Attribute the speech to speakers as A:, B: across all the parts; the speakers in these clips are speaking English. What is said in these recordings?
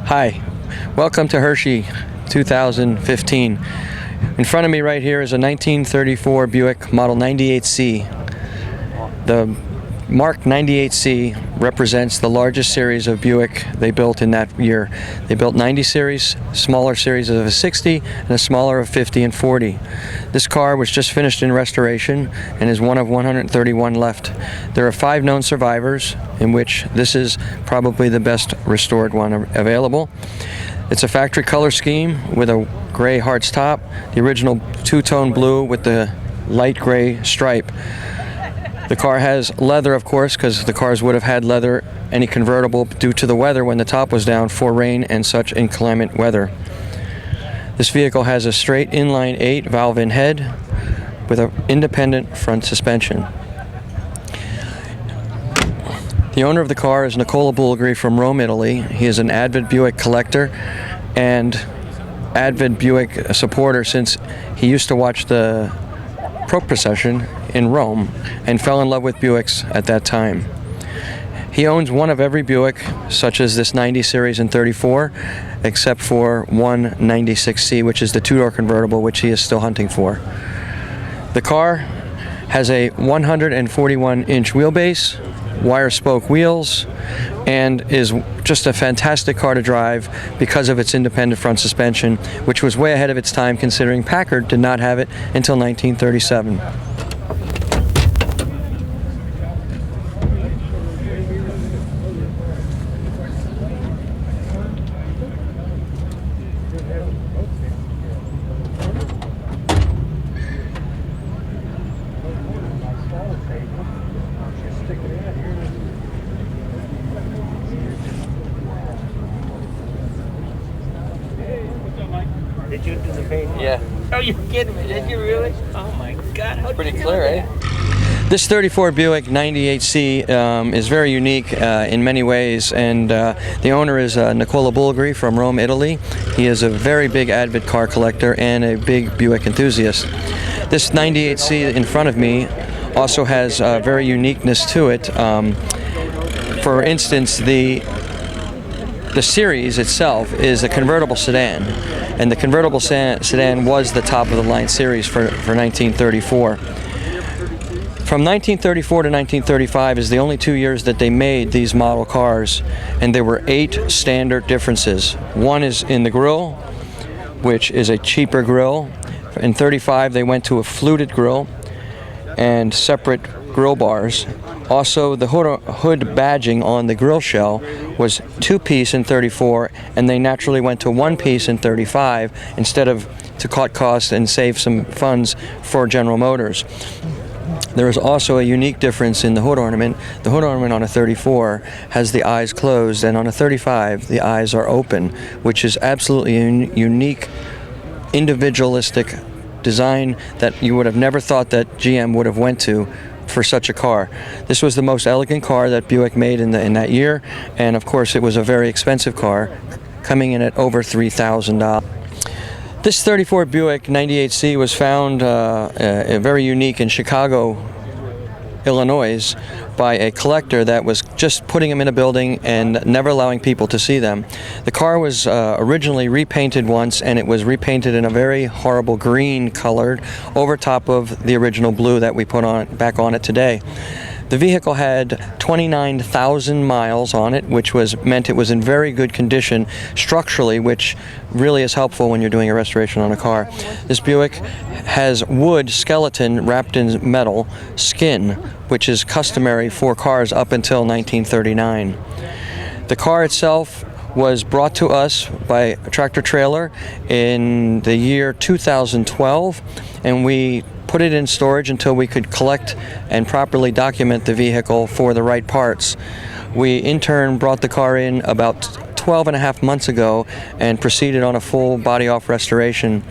A: Hi, welcome to Hersshey 2015. In front of me right here is a 1934 Buick Model 98C. The Mark 98C represents the largest series of Buick they built in that year. They built 90 series, smaller series of a 60, and a smaller of 50 and 40. This car was just finished in restoration and is one of 131 left. There are 5 known survivors, in which this is probably the best restored one available. It's a factory color scheme with a gray hearts top, the original two-tone blue with the light gray stripe. The car has leather, of course, because the cars would have had leather, any convertible, due to the weather when the top was down for rain and such inclement weather. This vehicle has a straight inline 8 valve-in head with an independent front suspension. The owner of the car is Nicola Bulgari from Rome, Italy. He is an avid Buick collector and avid Buick supporter since he used to watch the Pro Procession in Rome and fell in love with Buicks at that time. He owns one of every Buick, such as this 90 series and 34, except for one 96C, which is the 2-door convertible, which he is still hunting for. The car has a 141-inch wheelbase, wire spoke wheels, and is just a fantastic car to drive because of its independent front suspension, which was way ahead of its time considering Packard did not have it until 1937.
B: Did you do the paint?
A: Yeah.
B: Oh, you're kidding me? Did you really? Oh my God! How
A: Pretty clear, eh? This 34 Buick 98C is very unique in many ways, and the owner is Nicola Bulgari from Rome, Italy. He is a very big avid car collector and a big Buick enthusiast. This 98C in front of me also has very uniqueness to it. For instance, the series itself is a convertible sedan, and the convertible sedan was the top of the line series for 1934. From 1934 to 1935 is the only 2 years that they made these model cars, and there were 8 standard differences. One is in the grille, which is a cheaper grille. In 35 they went to a fluted grille and separate grille bars. Also, the hood badging on the grille shell was 2-piece in 34, and they naturally went to 1-piece in 35 instead of to cut costs and save some funds for General Motors. There is also a unique difference in the hood ornament. The hood ornament on a 34 has the eyes closed, and on a 35 the eyes are open, which is absolutely a unique, individualistic design that you would have never thought that GM would have went to for such a car. This was the most elegant car that Buick made in that year, and of course it was a very expensive car, coming in at over $3,000. This 34 Buick 98C was found very unique in Chicago, Illinois, by a collector that was just putting them in a building and never allowing people to see them. The car was originally repainted once, and it was repainted in a very horrible green colored over top of the original blue that we put back on it today. The vehicle had 29,000 miles on it, which meant it was in very good condition structurally, which really is helpful when you're doing a restoration on a car. This Buick has wood skeleton wrapped in metal skin, which is customary for cars up until 1939. The car itself was brought to us by a tractor trailer in the year 2012, and we put it in storage until we could collect and properly document the vehicle for the right parts. We in turn brought the car in about 12 and a half months ago and proceeded on a full body off restoration.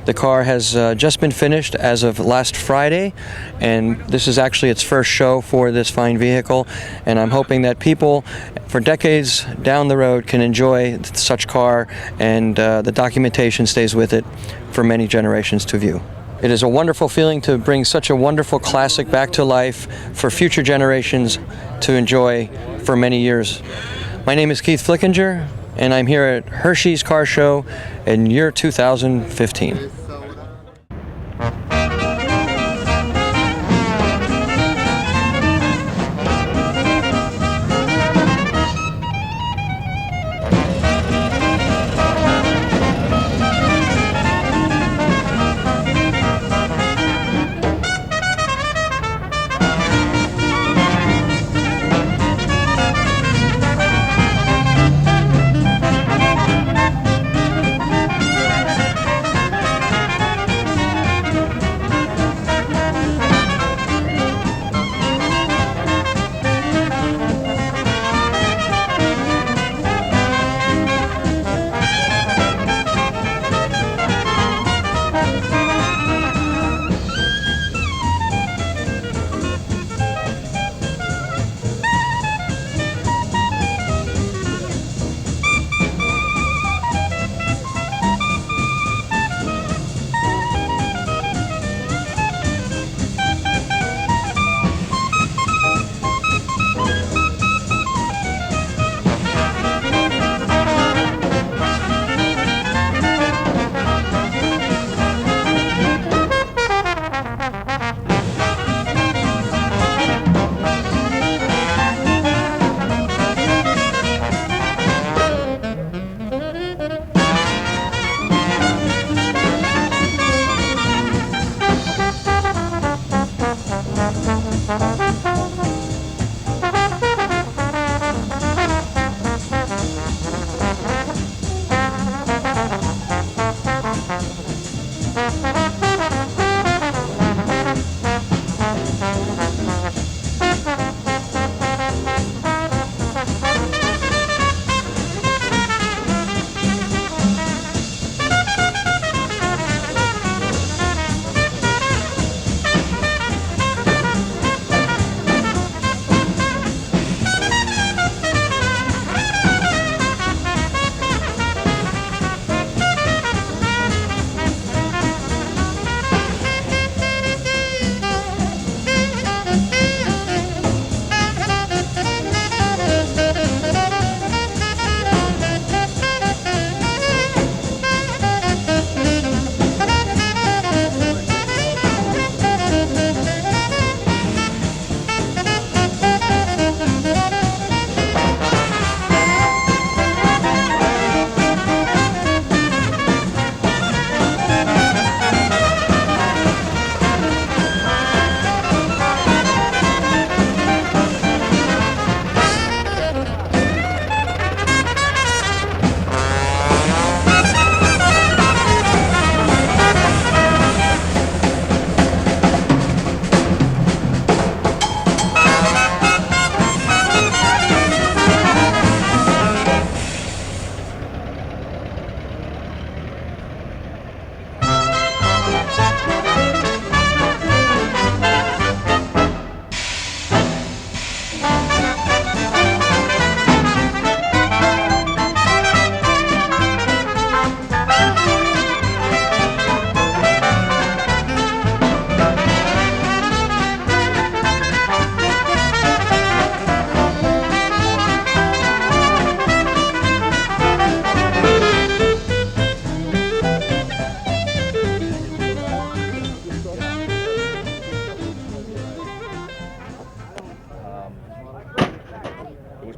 A: The car has just been finished as of last Friday, and this is actually its first show for this fine vehicle, and I'm hoping that people for decades down the road can enjoy such car, and the documentation stays with it for many generations to view. It is a wonderful feeling to bring such a wonderful classic back to life for future generations to enjoy for many years. My name is Keith Flickinger. and I'm here at Hershey's Car Show in year 2015.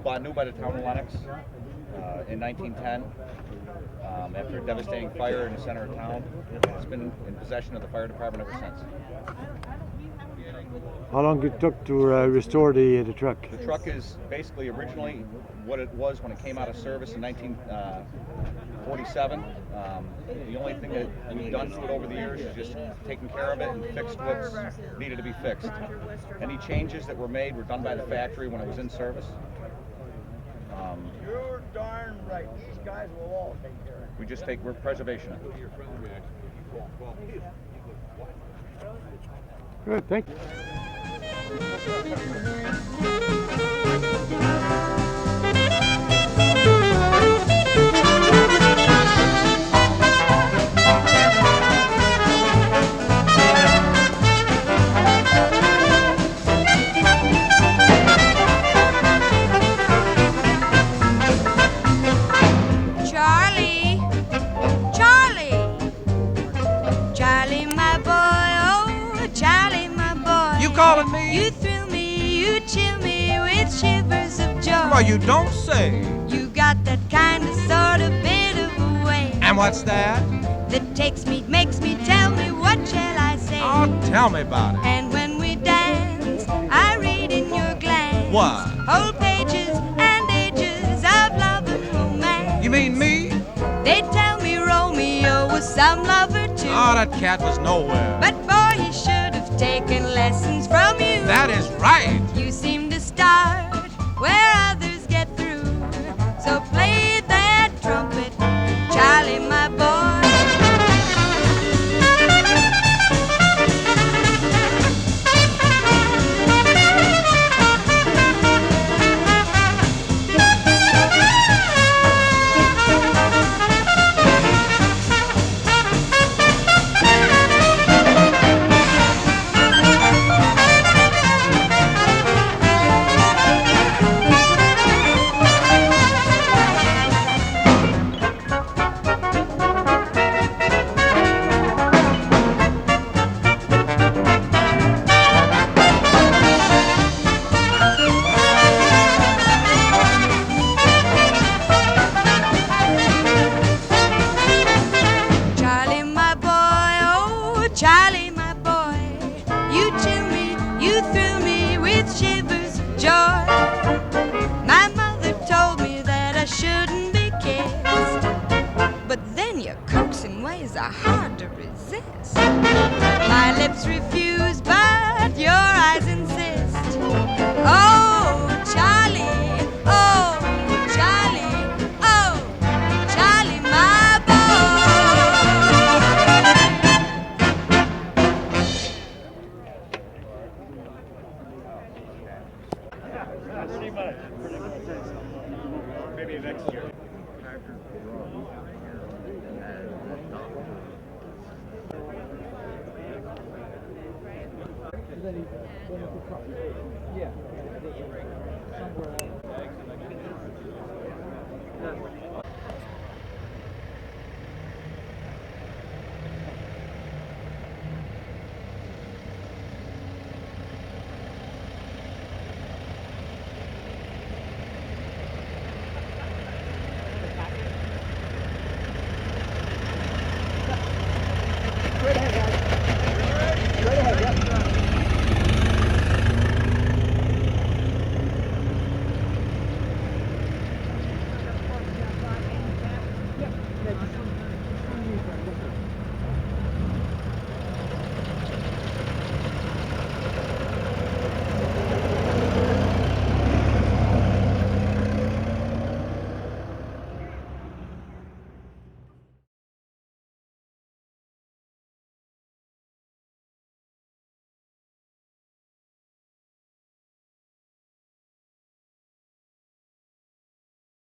C: bought new by the town of Lenox in 1910 after a devastating fire in the center of town. It's been in possession of the fire department ever since.
D: How long it took to restore the truck?
C: The truck is basically originally what it was when it came out of service in 1947. The only thing that we've done to it over the years is just taken care of it and fixed what's needed to be fixed. Any changes that were made were done by the factory when it was in service.
E: You're darn right. These guys will all take care of it.
C: We're preservation.
D: Good, thank you.
F: chill me with shivers of joy.
G: Well, you don't say.
F: You got that kind of sort of bit of a way
G: And what's that?
F: that makes me tell me what shall I say.
G: Oh, tell me about it.
F: And when we dance, I read in your glance
G: What?
F: whole pages and ages of love and romance.
G: You mean me?
F: They tell me Romeo was some lover too.
G: Oh, that cat was nowhere.
F: But boy, he should have taken lessons from you.
G: That is right.
F: You seem to start where others get through. So play that trumpet, Charlie, my boy. Charlie, my boy, oh, Charlie, my boy. You chill me, you thrill me with shivers of joy. My mother told me that I shouldn't be kissed, but then your coaxing ways are hard to resist. My lips refuse, but your eyes insist. Oh, Charlie, oh, Charlie, oh, Charlie, my boy.
E: Pretty much. Maybe next year.
A: Yeah.